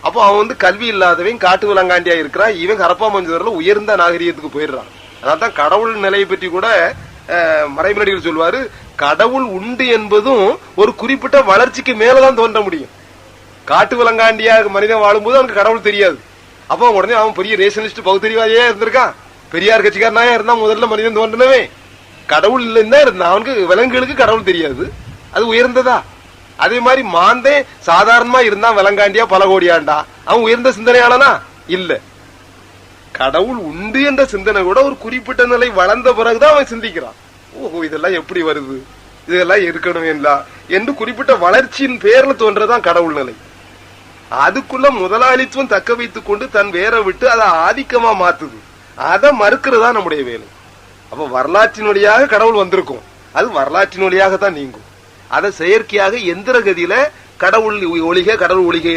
அப்போ அவன் கல்வி இல்லாதவன் காட்டு விலங்காண்டியா இருக்கிறான். இவன் ஹரப்பா மொஹஞ்சதாரோல உயர்ந்த நாகரிகத்துக்கு போயிடுறான். அதான் கடவுள் நிலையை பற்றி கூட மறைமலடிகள் சொல்வாரு, கடவுள் உண்டு என்பதும் ஒரு குறிப்பிட்ட வளர்ச்சிக்கு மேலதான் தோன்ற முடியும். காட்டு விலங்காண்டியா மனிதன் வாழும்போது அவனுக்கு கடவுள் தெரியாது. அப்போ உடனே அவன் பெரிய ரேஷனிஸ்ட் பகுத்தறிவாதியா இருந்திருக்கான், பெரியார் கட்சிக்காரனா இருந்தா முதல்ல மனிதன் தோன்றனவே. கடவுள் இல்லைன்னா இருந்தான். அவனுக்கு விலங்குகளுக்கு கடவுள் தெரியாது, அது உயர்ந்ததா? அதே மாதிரி மாந்தே சாதாரணமா இருந்தா விலங்காண்டியா பல கோடியாண்டா, அவன் உயர்ந்த சிந்தனையாளனா இல்ல. கடவுள் உண்டு என்ற சிந்தனை கூட ஒரு குறிப்பிட்ட நிலை வளர்ந்த பிறகுதான் அவன் சிந்திக்கிறான். ஓஹோ, இதெல்லாம் எப்படி வருது, இதெல்லாம் இருக்கணும் என்று குறிப்பிட்ட வளர்ச்சியின் பேர்ல தோன்றதான் கடவுள் நிலை. அதுக்குள்ள முதலாளித்துவம் தக்க வைத்துக் கொண்டு தன் வேற விட்டு அதை ஆதிக்கமா மாத்துது. அதை மறுக்கிறதா நம்முடைய வேலை. அப்ப வரலாற்றின் வழியாக கடவுள் வந்திருக்கும், அது வரலாற்றின் வழியாகத்தான் நீங்கும். அதை செயற்கையாக எந்திர கதியில கடவுள் ஒழிக கடவுள் ஒழிக